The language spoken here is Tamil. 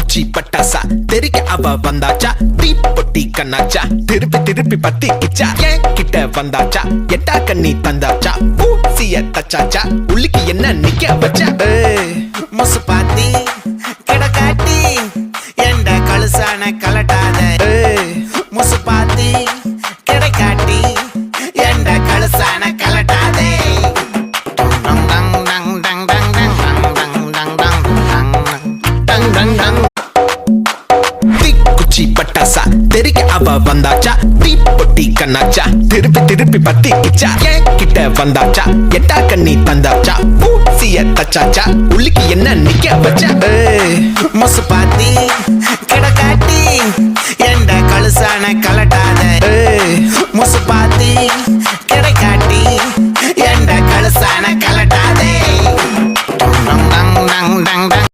குச்சி பட்டாசா தெரிக்க அவ வந்தாச்சா தீ பொட்டி கண்ணாச்சா திருப்பி திருப்பி பத்தி கிச்சா ஏன் கிட்ட வந்தாச்சா எட்டா கண்ணி தந்தாச்சா பூசிய தச்சாச்சா உள்ளிக்கு என்ன நிக்க வச்சா முசு பாத்தி கிடக்காட்டி எந்த கழுசான கலட்டாத முசு பாத்தி கிடக்காட்டி எந்த கழுசான கலட்டாதே குச்சி பட்டாசா தெரிக்க அவ வந்தாச்சா தீ பொட்டி கண்ணாச்சா திருப்பி திருப்பி பத்தி கிச்சா ஏன் கிட்ட வந்தாச்சா எட்டா கண்ணி தந்தாச்சா பூசிய தச்சாச்சா உள்ளிக்கு என்ன நிக்க வச்சா முசு பாத்தி